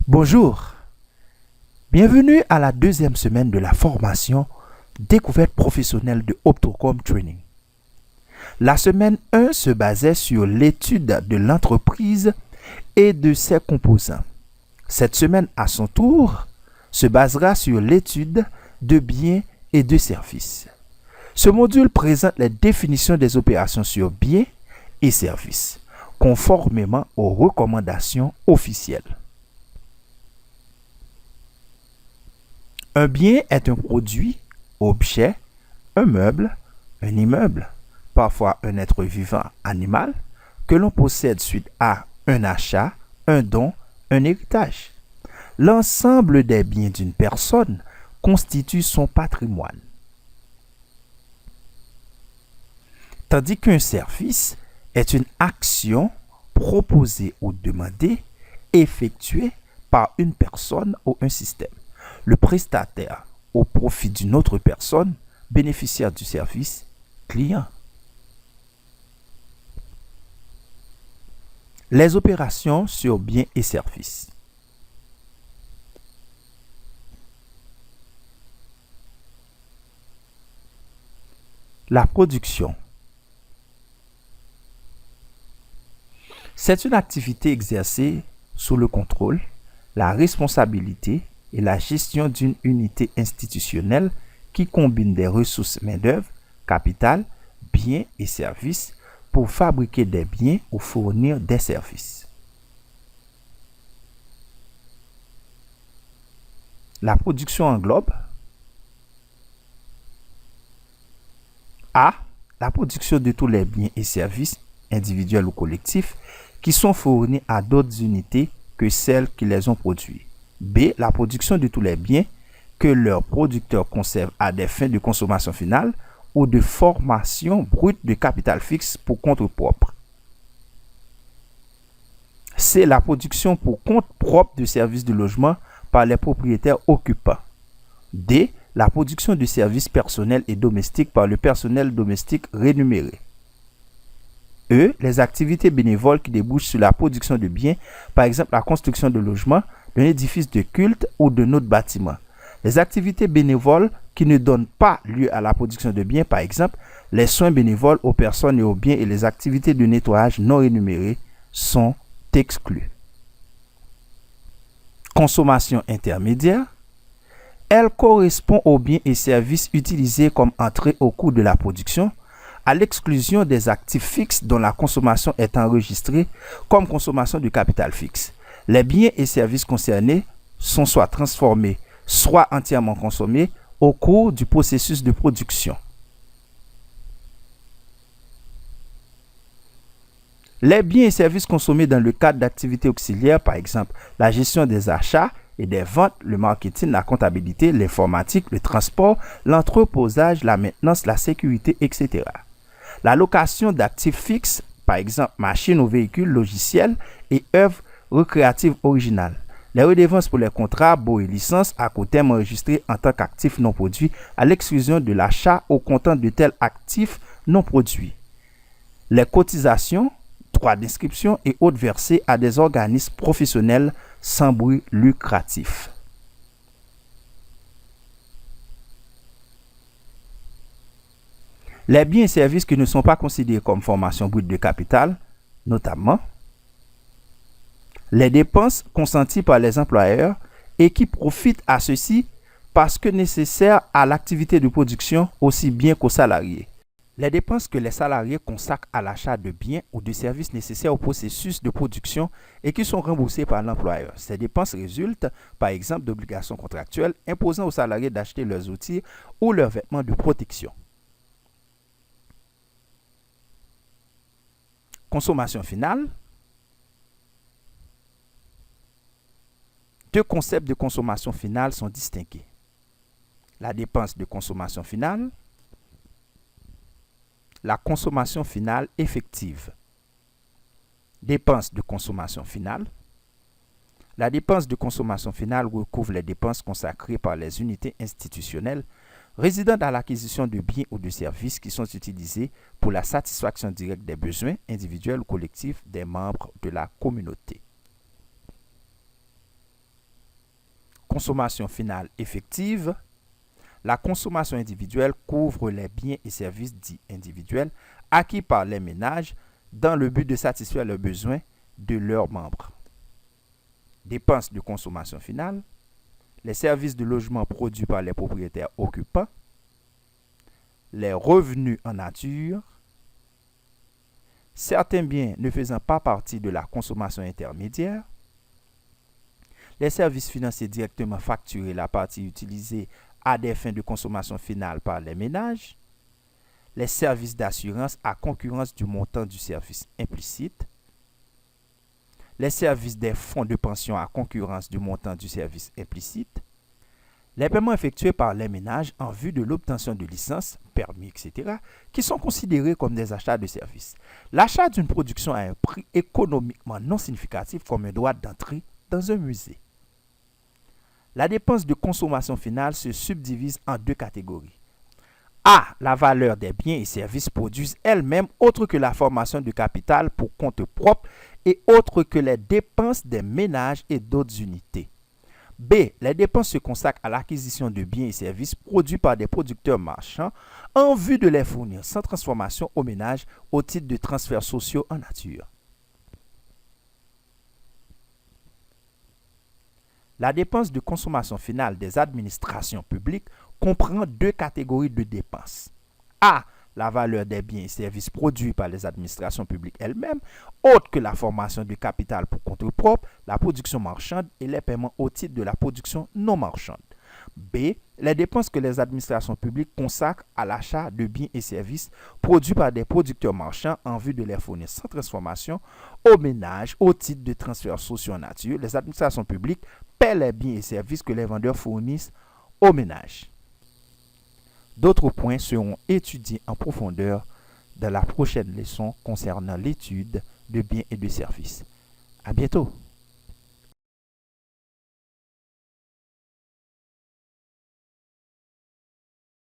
Bonjour, bienvenue à la deuxième semaine de la formation Découverte professionnelle de Optocom Training. La semaine 1 se basait sur l'étude de l'entreprise et de ses composants. Cette semaine, à son tour, se basera sur l'étude de biens et de services. Ce module présente les définitions des opérations sur biens et services, conformément aux recommandations officielles. Un bien est un produit, objet, un meuble, un immeuble, parfois un être vivant animal, que l'on possède suite à un achat, un don, un héritage. L'ensemble des biens d'une personne constitue son patrimoine. Tandis qu'un service est une action proposée ou demandée, effectuée par une personne ou un système. Le prestataire au profit d'une autre personne, bénéficiaire du service, client. Les opérations sur biens et services. La production. C'est une activité exercée sous le contrôle, la responsabilité et la gestion d'une unité institutionnelle qui combine des ressources main-d'œuvre, capital, biens et services pour fabriquer des biens ou fournir des services. La production englobe A. La production de tous les biens et services, individuels ou collectifs, qui sont fournis à d'autres unités que celles qui les ont produits. B. La production de tous les biens que leurs producteurs conservent à des fins de consommation finale ou de formation brute de capital fixe pour compte propre. C. La production pour compte propre de services de logement par les propriétaires occupants. D. La production de services personnels et domestiques par le personnel domestique rémunéré. E. Les activités bénévoles qui débouchent sur la production de biens, par exemple la construction de logements, d'un édifice de culte ou d'un autre bâtiment. Les activités bénévoles qui ne donnent pas lieu à la production de biens, par exemple les soins bénévoles aux personnes et aux biens et les activités de nettoyage non rémunérées, sont exclus. Consommation intermédiaire. Elle correspond aux biens et services utilisés comme entrée au cours de la production, à l'exclusion des actifs fixes dont la consommation est enregistrée comme consommation de capital fixe. Les biens et services concernés sont soit transformés, soit entièrement consommés au cours du processus de production. Les biens et services consommés dans le cadre d'activités auxiliaires, par exemple la gestion des achats et des ventes, le marketing, la comptabilité, l'informatique, le transport, l'entreposage, la maintenance, la sécurité, etc. La location d'actifs fixes, par exemple machines ou véhicules, logiciels et œuvres récréatives originales. Les redevances pour les contrats, baux et licences à court terme enregistrés en tant qu'actifs non produits à l'exclusion de l'achat au comptant de tels actifs non produits. Les cotisations, droits d'inscription et autres versés à des organismes professionnels sans but lucratif. Les biens et services qui ne sont pas considérés comme formation brute de capital, notamment les dépenses consenties par les employeurs et qui profitent à ceux-ci parce que nécessaires à l'activité de production aussi bien qu'aux salariés. Les dépenses que les salariés consacrent à l'achat de biens ou de services nécessaires au processus de production et qui sont remboursées par l'employeur. Ces dépenses résultent, par exemple, d'obligations contractuelles imposant aux salariés d'acheter leurs outils ou leurs vêtements de protection. Consommation finale. Deux concepts de consommation finale sont distingués. La dépense de consommation finale, la consommation finale effective. Dépense de consommation finale. La dépense de consommation finale recouvre les dépenses consacrées par les unités institutionnelles résidant dans l'acquisition de biens ou de services qui sont utilisés pour la satisfaction directe des besoins individuels ou collectifs des membres de la communauté. Consommation finale effective. La consommation individuelle couvre les biens et services dits individuels acquis par les ménages dans le but de satisfaire leurs besoins de leurs membres. Dépenses de consommation finale. Les services de logement produits par les propriétaires occupants. Les revenus en nature. Certains biens ne faisant pas partie de la consommation intermédiaire. Les services financiers directement facturés, la partie utilisée à des fins de consommation finale par les ménages. Les services d'assurance à concurrence du montant du service implicite. Les services des fonds de pension à concurrence du montant du service implicite. Les paiements effectués par les ménages en vue de l'obtention de licences, permis, etc., qui sont considérés comme des achats de services. L'achat d'une production à un prix économiquement non significatif comme un droit d'entrée dans un musée. La dépense de consommation finale se subdivise en deux catégories. A. La valeur des biens et services produits elles-mêmes autre que la formation de capital pour compte propre et autre que les dépenses des ménages et d'autres unités. B. Les dépenses se consacrent à l'acquisition de biens et services produits par des producteurs marchands en vue de les fournir sans transformation aux ménages au titre de transferts sociaux en nature. La dépense de consommation finale des administrations publiques comprend deux catégories de dépenses. A. La valeur des biens et services produits par les administrations publiques elles-mêmes, autre que la formation de capital pour compte propre, la production marchande et les paiements au titre de la production non marchande. B. Les dépenses que les administrations publiques consacrent à l'achat de biens et services produits par des producteurs marchands en vue de les fournir sans transformation aux ménages au titre de transferts sociaux en nature. Les administrations publiques paient les biens et services que les vendeurs fournissent aux ménages. D'autres points seront étudiés en profondeur dans la prochaine leçon concernant l'étude de biens et de services. À bientôt.